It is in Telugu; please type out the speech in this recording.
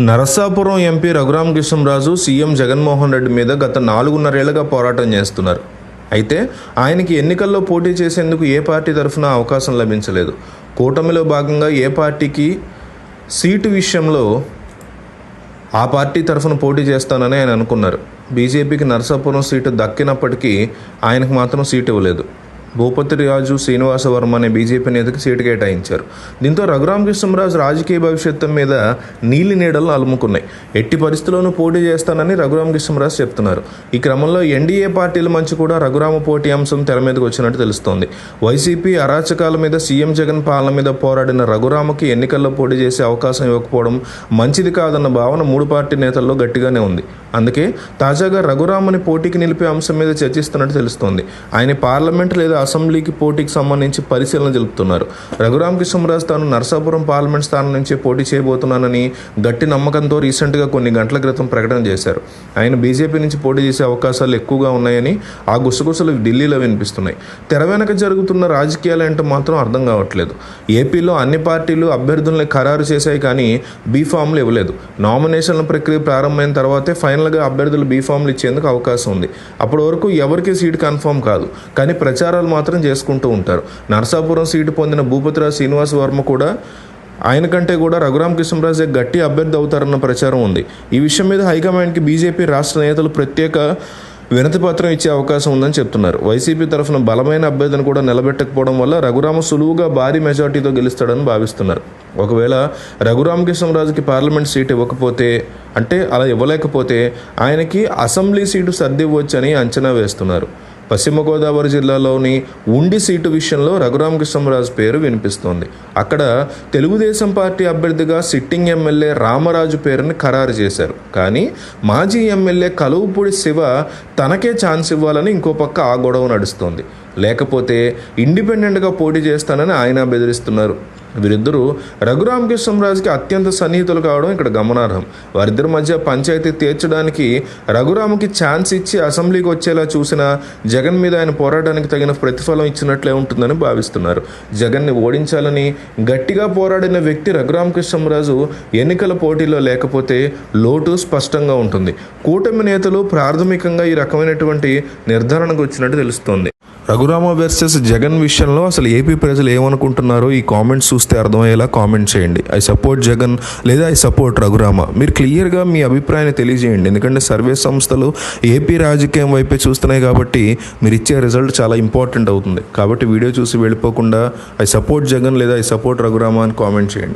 నరసాపురం ఎంపీ రఘురామకృష్ణంరాజు సీఎం జగన్మోహన్ రెడ్డి మీద గత 4.5 ఏళ్లుగా పోరాటం చేస్తున్నారు. అయితే ఆయనకి ఎన్నికల్లో పోటీ చేసేందుకు ఏ పార్టీ తరఫున అవకాశం లభించలేదు. కూటమిలో భాగంగా ఏ పార్టీకి సీటు విషయంలో ఆ పార్టీ తరఫున పోటీ చేస్తానని ఆయన అనుకున్నారు. బీజేపీకి నరసాపురం సీటు దక్కినప్పటికీ ఆయనకు మాత్రం సీటు ఇవ్వలేదు. భూపతిరాజు శ్రీనివాసవర్మ అనే బీజేపీ నేతకి సీటు కేటాయించారు. దీంతో రఘురామకృష్ణంరాజు రాజకీయ భవిష్యత్తు మీద నీలి నీడలు అలుముకున్నాయి. ఎట్టి పరిస్థితుల్లోనూ పోటీ చేస్తానని రఘురామకృష్ణంరాజు చెప్తున్నారు. ఈ క్రమంలో ఎన్డీఏ పార్టీల మంచి కూడా రఘురామ పోటీ అంశం తెర మీదకి వచ్చినట్టు తెలుస్తోంది. వైసీపీ అరాచకాల మీద సీఎం జగన్ పాలన మీద పోరాడిన రఘురామకి ఎన్నికల్లో పోటీ చేసే అవకాశం ఇవ్వకపోవడం మంచిది కాదన్న భావన 3 పార్టీ నేతల్లో గట్టిగానే ఉంది. అందుకే తాజాగా రఘురామని పోటీకి నిలిపే అంశం మీద చర్చిస్తున్నట్టు తెలుస్తోంది. ఆయన పార్లమెంట్ లేదా అసెంబ్లీకి పోటీకి సంబంధించి పరిశీలన జరుపుతున్నారు. రఘురామకృష్ణంరాజు తాను నరసాపురం పార్లమెంట్ స్థానం నుంచి పోటీ చేయబోతున్నానని గట్టి నమ్మకంతో రీసెంట్గా కొన్ని గంటల క్రితం ప్రకటన చేశారు. ఆయన బీజేపీ నుంచి పోటీ చేసే అవకాశాలు ఎక్కువగా ఉన్నాయని ఆ గుసగుసలు ఢిల్లీలో వినిపిస్తున్నాయి. తెర వెనక జరుగుతున్న రాజకీయాలు ఏంటో మాత్రం అర్థం కావట్లేదు. ఏపీలో అన్ని పార్టీలు అభ్యర్థుల్ని ఖరారు చేశాయి, కానీ బీఫామ్లు ఇవ్వలేదు. నామినేషన్ల ప్రక్రియ ప్రారంభమైన తర్వాతే ఫైనల్గా అభ్యర్థులు బీఫామ్లు ఇచ్చేందుకు అవకాశం ఉంది. అప్పటి వరకు ఎవరికి సీటు కన్ఫర్మ్ కాదు, కానీ ప్రచారాలు మాత్రం చేసుకుంటూ ఉంటారు. నరసాపురం సీటు పొందిన భూపతిరాజు శ్రీనివాసవర్మ కూడా ఆయన కంటే కూడా రఘురామకృష్ణంరాజే గట్టి అభ్యర్థి అవుతారన్న ప్రచారం ఉంది. ఈ విషయం మీద హైకమాండ్కి బీజేపీ రాష్ట్ర నేతలు ప్రత్యేక వినతిపత్రం ఇచ్చే అవకాశం ఉందని చెప్తున్నారు. వైసీపీ తరఫున బలమైన అభ్యర్థిని కూడా నిలబెట్టకపోవడం వల్ల రఘురామ సులువుగా భారీ మెజార్టీతో గెలుస్తాడని భావిస్తున్నారు. ఒకవేళ రఘురామకృష్ణంరాజుకి పార్లమెంట్ సీటు ఇవ్వకపోతే, అంటే అలా ఇవ్వలేకపోతే ఆయనకి అసెంబ్లీ సీటు సర్దివ్వచ్చని అంచనా వేస్తున్నారు. పశ్చిమ గోదావరి జిల్లాలోని ఉండి సీటు విషయంలో రఘురామకృష్ణంరాజు పేరు వినిపిస్తోంది. అక్కడ తెలుగుదేశం పార్టీ అభ్యర్థిగా సిట్టింగ్ ఎమ్మెల్యే రామరాజు పేరుని ఖరారు చేశారు. కానీ మాజీ ఎమ్మెల్యే కలువుపూడి శివ తనకే ఛాన్స్ ఇవ్వాలని ఇంకో పక్క ఆ గొడవ నడుస్తోంది. లేకపోతే ఇండిపెండెంట్గా పోటీ చేస్తానని ఆయన బెదిరిస్తున్నారు. వీరిద్దరూ రఘురామకృష్ణంరాజుకి అత్యంత సన్నిహితులు కావడం ఇక్కడ గమనార్హం. వారిద్దరి మధ్య పంచాయతీ తీర్చడానికి రఘురామకి ఛాన్స్ ఇచ్చి అసెంబ్లీకి వచ్చేలా చూసిన జగన్ మీద ఆయన పోరాటానికి తగిన ప్రతిఫలం ఇచ్చినట్లే ఉంటుందని భావిస్తున్నారు. జగన్ని ఓడించాలని గట్టిగా పోరాడిన వ్యక్తి రఘురామకృష్ణంరాజు ఎన్నికల పోటీలో లేకపోతే లోటు స్పష్టంగా ఉంటుంది. కూటమి నేతలు ప్రాథమికంగా ఈ రకమైనటువంటి నిర్ధారణకు వచ్చినట్టు తెలుస్తోంది. రఘురామ వర్సెస్ జగన్ విషయంలో అసలు ఏపీ ప్రజలు ఏమనుకుంటున్నారో ఈ కామెంట్స్ చూస్తే అర్థమయ్యేలా కామెంట్ చేయండి. ఐ సపోర్ట్ జగన్ లేదా ఐ సపోర్ట్ రఘురామ. మీరు క్లియర్గా మీ అభిప్రాయాన్ని తెలియజేయండి. ఎందుకంటే సర్వే సంస్థలు ఏపీ రాజకీయం వైపే చూస్తున్నాయి కాబట్టి మీరు ఇచ్చే రిజల్ట్ చాలా ఇంపార్టెంట్ అవుతుంది. కాబట్టి వీడియో చూసి వెళ్ళిపోకుండా ఐ సపోర్ట్ జగన్ లేదా ఐ సపోర్ట్ రఘురామ అని కామెంట్ చేయండి.